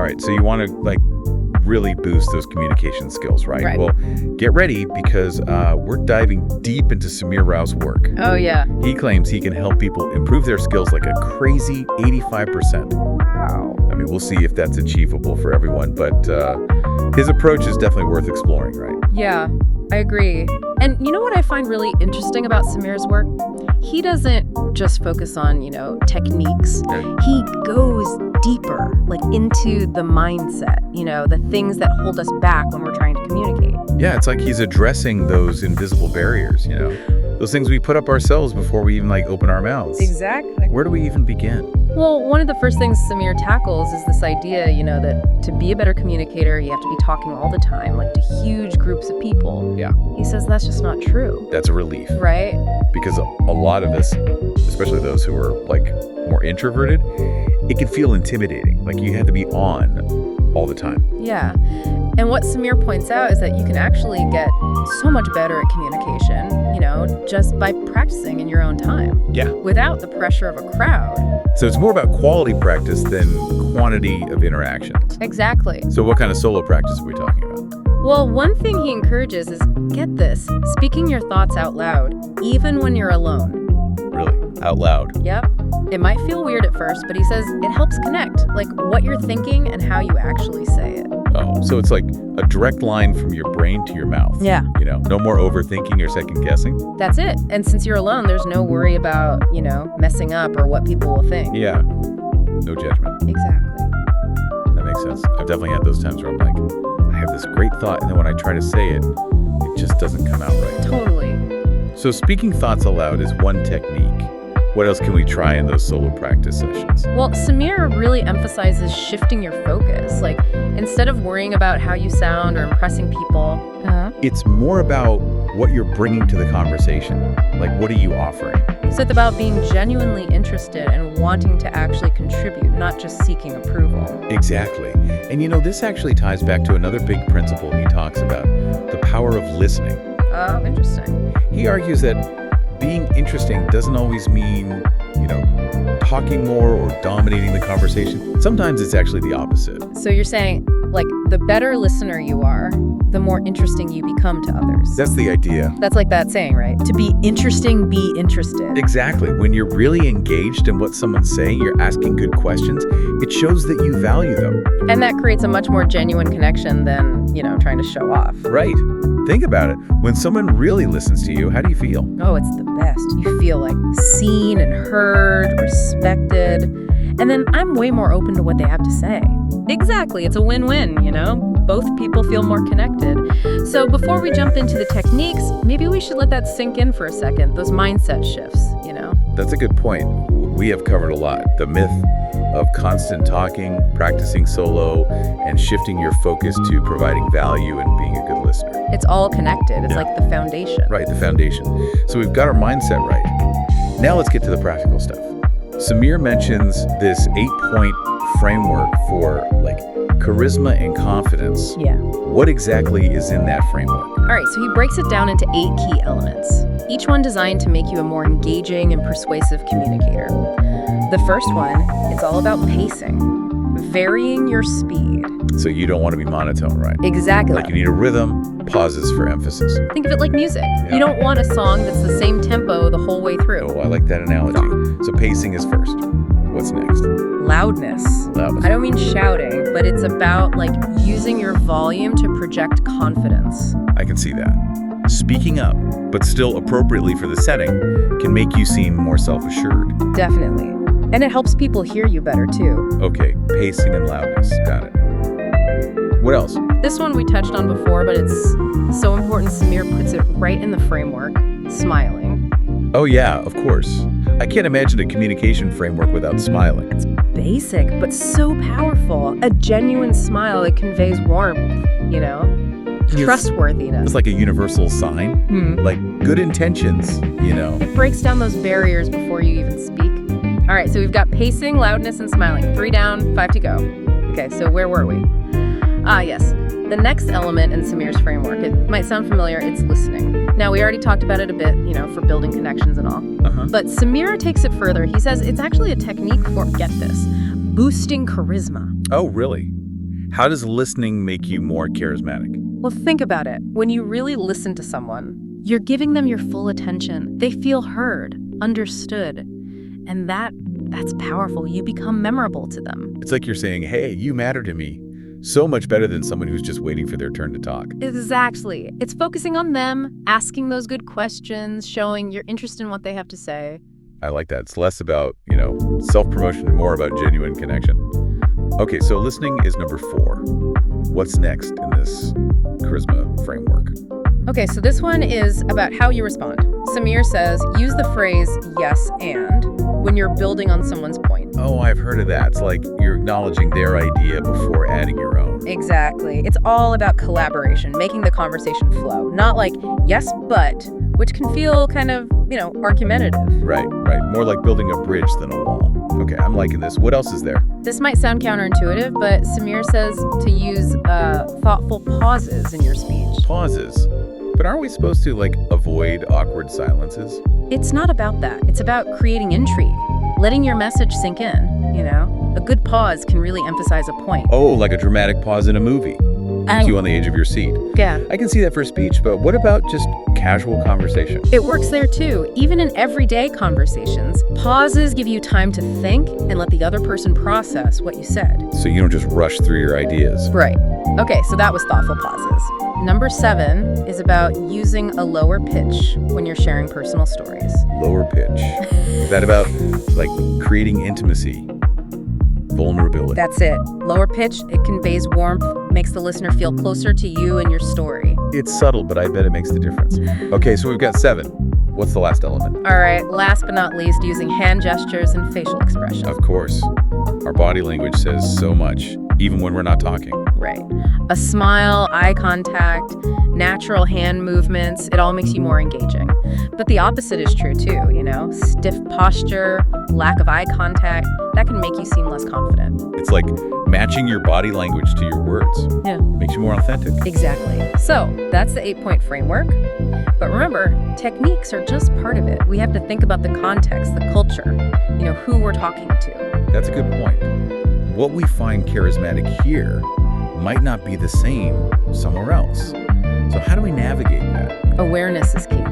right. So you want to like really boost those communication skills, right? Right. Well, get ready because we're diving deep into Samir Rao's work. Oh, yeah. He claims he can help people improve their skills like a crazy 85%. Wow. I mean, we'll see if that's achievable for everyone, but his approach is definitely worth exploring, right? Yeah, I agree. And you know what I find really interesting about Samir's work? He doesn't just focus on, techniques. He goes deeper, like into the mindset, the things that hold us back when we're trying to communicate. Yeah, it's like he's addressing those invisible barriers, those things we put up ourselves before we even open our mouths. Exactly. Where do we even begin? Well, one of the first things Samir tackles is this idea, that to be a better communicator, you have to be talking all the time, like to huge groups of people. Yeah. He says that's just not true. That's a relief. Right? Because a lot of us, especially those who are more introverted, it can feel intimidating. Like you have to be on all the time. Yeah. And what Samir points out is that you can actually get so much better at communication, just by practicing in your own time. Yeah. Without the pressure of a crowd. So it's more about quality practice than quantity of interaction. Exactly. So what kind of solo practice are we talking about? Well, one thing he encourages is, get this, speaking your thoughts out loud, even when you're alone. Really? Out loud? Yep. It might feel weird at first, but he says it helps connect, like what you're thinking and how you actually say it. Oh, so it's like a direct line from your brain to your mouth. Yeah. No more overthinking or second guessing. That's it. And since you're alone, there's no worry about, messing up or what people will think. Yeah. No judgment. Exactly. That makes sense. I've definitely had those times where I'm like, I have this great thought, and then when I try to say it, it just doesn't come out right. Totally. So speaking thoughts aloud is one technique. What else can we try in those solo practice sessions? Well, Samir really emphasizes shifting your focus. Like, instead of worrying about how you sound or impressing people, it's more about what you're bringing to the conversation. Like, what are you offering? So it's about being genuinely interested and wanting to actually contribute, not just seeking approval. Exactly. And this actually ties back to another big principle he talks about, the power of listening. Oh, interesting. He argues that being interesting doesn't always mean, talking more or dominating the conversation. Sometimes it's actually the opposite. So you're saying, the better listener you are, the more interesting you become to others. That's the idea. That's like that saying, right? To be interesting, be interested. Exactly. When you're really engaged in what someone's saying, you're asking good questions, it shows that you value them. And that creates a much more genuine connection than, trying to show off. Right. Think about it. When someone really listens to you, how do you feel? Oh, it's the best. You feel seen and heard, respected. And then I'm way more open to what they have to say. Exactly. It's a win-win, Both people feel more connected. So before we jump into the techniques, maybe we should let that sink in for a second, those mindset shifts, That's a good point. We have covered a lot. The myth of constant talking, practicing solo, and shifting your focus to providing value and being a good listener. It's all connected. It's like the foundation. Right, the foundation. So we've got our mindset right. Now let's get to the practical stuff. Samir mentions this 8-point framework for charisma and confidence. Yeah. What exactly is in that framework? All right, so he breaks it down into 8 key elements, each one designed to make you a more engaging and persuasive communicator. The first one, it's all about pacing, varying your speed. So you don't want to be monotone, right? Exactly. You need a rhythm, pauses for emphasis. Think of it like music. Yeah. You don't want a song that's the same tempo the whole way through. Oh, I like that analogy. So pacing is first. What's next? Loudness. Loudness. I don't mean shouting, but it's about using your volume to project confidence. I can see that. Speaking up, but still appropriately for the setting, can make you seem more self-assured. Definitely. And it helps people hear you better, too. Okay, pacing and loudness. Got it. What else? This one we touched on before, but it's so important Samir puts it right in the framework, smiling. Oh yeah, of course. I can't imagine a communication framework without smiling. It's basic, but so powerful. A genuine smile that conveys warmth, trustworthiness. It's like a universal sign, like good intentions, It breaks down those barriers before you even speak. All right, so we've got pacing, loudness, and smiling. 3 down, 5 to go. Okay, so where were we? Yes. The next element in Samir's framework, it might sound familiar, it's listening. Now, we already talked about it a bit, for building connections and all. But Samir takes it further. He says it's actually a technique for, get this, boosting charisma. Oh, really? How does listening make you more charismatic? Well, think about it. When you really listen to someone, you're giving them your full attention. They feel heard, understood. And that's powerful. You become memorable to them. It's like you're saying, hey, you matter to me. So much better than someone who's just waiting for their turn to talk. Exactly. It's focusing on them, asking those good questions, showing your interest in what they have to say. I like that. It's less about, self-promotion and more about genuine connection. Okay, so listening is number 4. What's next in this charisma framework? Okay, so this one is about how you respond. Samir says, use the phrase yes and when you're building on someone's point. Oh, I've heard of that. It's like you're acknowledging their idea before adding your own. Exactly. It's all about collaboration, making the conversation flow. Not like, yes, but, which can feel kind of, argumentative. Right. More like building a bridge than a wall. Okay, I'm liking this. What else is there? This might sound counterintuitive, but Samir says to use thoughtful pauses in your speech. Pauses? But aren't we supposed to, avoid awkward silences? It's not about that. It's about creating intrigue, letting your message sink in, A good pause can really emphasize a point. Oh, like a dramatic pause in a movie. Keep you on the edge of your seat. Yeah. I can see that for speech, but what about just casual conversation? It works there too. Even in everyday conversations, pauses give you time to think and let the other person process what you said. So you don't just rush through your ideas. Right. Okay, so that was thoughtful pauses. Number 7 is about using a lower pitch when you're sharing personal stories. Lower pitch. Is that about, creating intimacy? Vulnerability? That's it. Lower pitch, it conveys warmth, makes the listener feel closer to you and your story. It's subtle, but I bet it makes the difference. Okay, so we've got 7. What's the last element? All right, last but not least, using hand gestures and facial expressions. Of course. Our body language says so much, even when we're not talking. Right. A smile, eye contact, natural hand movements, it all makes you more engaging. But the opposite is true too, Stiff posture, lack of eye contact, that can make you seem less confident. It's like matching your body language to your words. Yeah. Makes you more authentic. Exactly. So that's the 8-point framework. But remember, techniques are just part of it. We have to think about the context, the culture, who we're talking to. That's a good point. What we find charismatic here might not be the same somewhere else. So how do we navigate that? Awareness is key.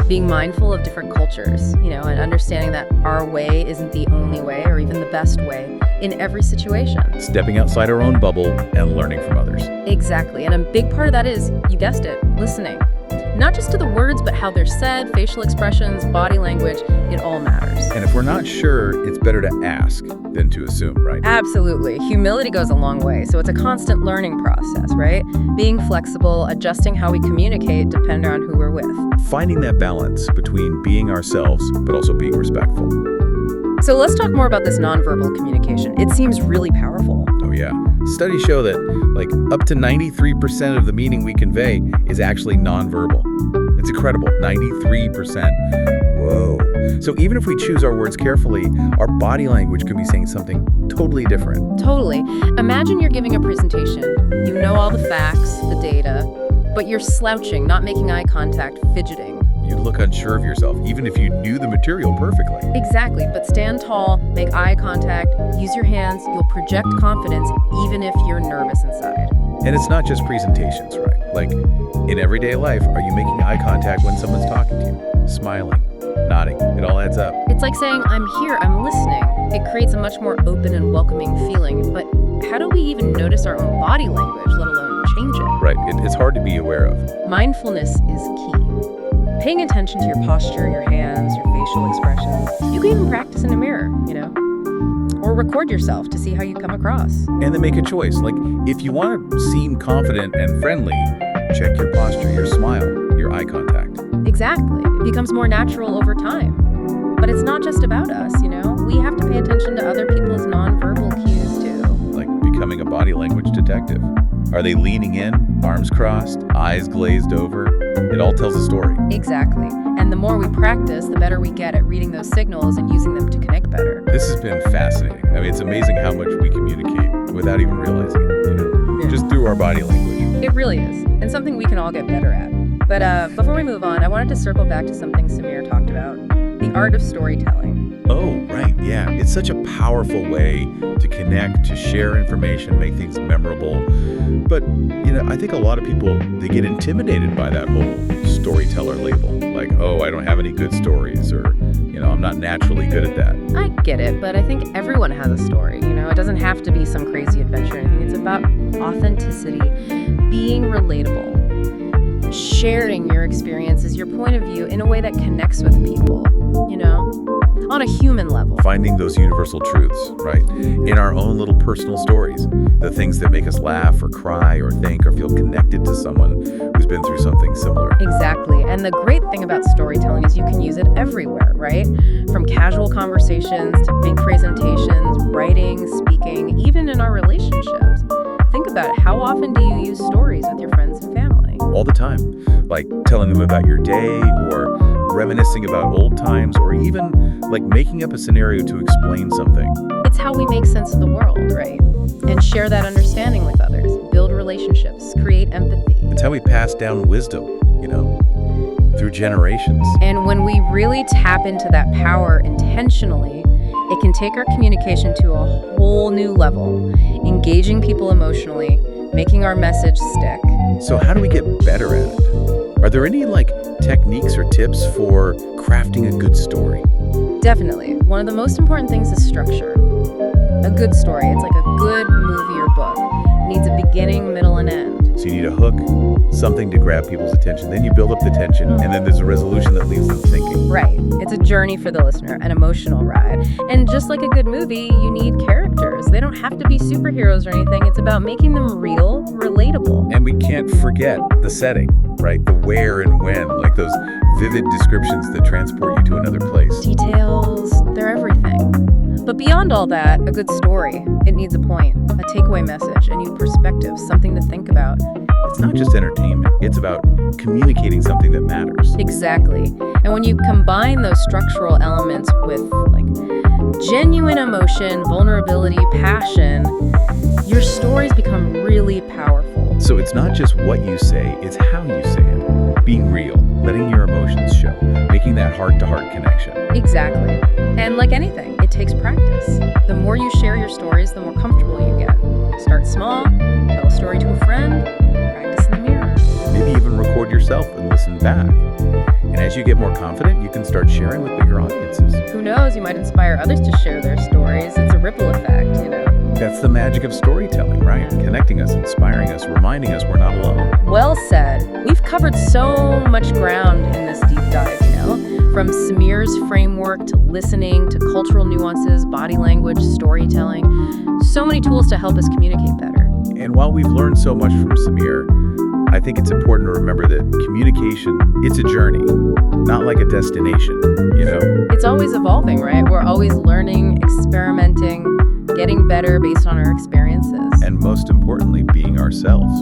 Being mindful of different cultures, and understanding that our way isn't the only way or even the best way in every situation. Stepping outside our own bubble and learning from others. Exactly. And a big part of that is, you guessed it, listening. Not just to the words, but how they're said, facial expressions, body language, it all matters. And if we're not sure, it's better to ask than to assume, right? Absolutely. Humility goes a long way. So it's a constant learning process, right? Being flexible, adjusting how we communicate depending on who we're with. Finding that balance between being ourselves, but also being respectful. So let's talk more about this nonverbal communication. It seems really powerful. Oh, yeah. Studies show that, up to 93% of the meaning we convey is actually nonverbal. It's incredible. 93%. Whoa. So even if we choose our words carefully, our body language could be saying something totally different. Totally. Imagine you're giving a presentation. You know all the facts, the data, but you're slouching, not making eye contact, fidgeting. You'd look unsure of yourself, even if you knew the material perfectly. Exactly, but stand tall, make eye contact, use your hands, you'll project confidence even if you're nervous inside. And it's not just presentations, right? In everyday life, are you making eye contact when someone's talking to you? Smiling, nodding, it all adds up. It's like saying, I'm here, I'm listening. It creates a much more open and welcoming feeling, but how do we even notice our own body language, let alone change it? Right, it's hard to be aware of. Mindfulness is key. Paying attention to your posture, your hands, your facial expressions. You can even practice in a mirror, or record yourself to see how you come across. And then make a choice. If you want to seem confident and friendly, check your posture, your smile, your eye contact. Exactly. It becomes more natural over time. But it's not just about us, We have to pay attention to other people's nonverbal cues too. Like becoming a body language detective. Are they leaning in, arms crossed, eyes glazed over? It all tells a story. Exactly. And the more we practice, the better we get at reading those signals and using them to connect better. This has been fascinating. It's amazing how much we communicate without even realizing it, just through our body language. It really is, and something we can all get better at. But before we move on, I wanted to circle back to something Samir talked about, the art of storytelling. Oh, right, yeah. It's such a powerful way to connect, to share information, make things memorable. But, I think a lot of people, they get intimidated by that whole storyteller label. Like, oh, I don't have any good stories, or, I'm not naturally good at that. I get it, but I think everyone has a story, It doesn't have to be some crazy adventure or anything. It's about authenticity, being relatable, sharing your experiences, your point of view in a way that connects with people, on a human level. Finding those universal truths, right? In our own little personal stories, the things that make us laugh or cry or think or feel connected to someone who's been through something similar. Exactly. And the great thing about storytelling is you can use it everywhere, right? From casual conversations to big presentations, writing, speaking, even in our relationships. Think about it. How often do you use stories with your friends and family? All the time. Like telling them about your day, or reminiscing about old times, or even like making up a scenario to explain something. It's how we make sense of the world, right? And share that understanding with others, build relationships, create empathy. It's how we pass down wisdom, through generations. And when we really tap into that power intentionally, it can take our communication to a whole new level, engaging people emotionally, making our message stick. So how do we get better at it? Are there any techniques or tips for crafting a good story? Definitely. One of the most important things is structure. A good story, it's like a good movie or book. It needs a beginning, middle, and end. So you need a hook, something to grab people's attention, then you build up the tension, and then there's a resolution that leaves them thinking. Right. It's a journey for the listener, an emotional ride. And just like a good movie, you need characters. They don't have to be superheroes or anything. It's about making them real, relatable. And we can't forget the setting, right? The where and when, like those vivid descriptions that transport you to another place. Details, they're everything. But beyond all that, a good story, it needs a point, a takeaway message, a new perspective, something to think about. It's not just entertainment. It's about communicating something that matters. Exactly. And when you combine those structural elements with genuine emotion, vulnerability, passion, your stories become really powerful. So it's not just what you say, it's how you say it. Being real, letting your emotions show, making that heart-to-heart connection. Exactly. And like anything, it takes practice. The more you share your stories, the more comfortable you get. Start small, tell a story to a friend, practice in the mirror. Maybe even record yourself and listen back. And as you get more confident, you can start sharing with bigger audiences. Who knows, you might inspire others to share their stories. It's a ripple effect, That's the magic of storytelling, right? Connecting us, inspiring us, reminding us we're not alone. Well said. We've covered so much ground in this deep dive, From Samir's framework to listening to cultural nuances, body language, storytelling. So many tools to help us communicate better. And while we've learned so much from Samir, I think it's important to remember that communication, it's a journey, not like a destination, It's always evolving, right? We're always learning, experimenting, getting better based on our experiences. And most importantly, being ourselves,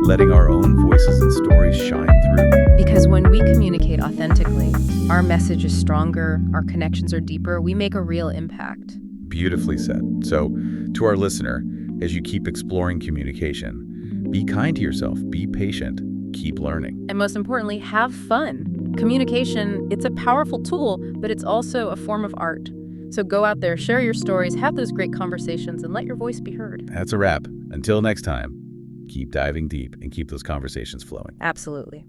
letting our own voices and stories shine through. Because when we communicate authentically, our message is stronger, our connections are deeper, we make a real impact. Beautifully said. So, to our listener, as you keep exploring communication, be kind to yourself, be patient, keep learning. And most importantly, have fun. Communication, it's a powerful tool, but it's also a form of art. So go out there, share your stories, have those great conversations, and let your voice be heard. That's a wrap. Until next time, keep diving deep and keep those conversations flowing. Absolutely.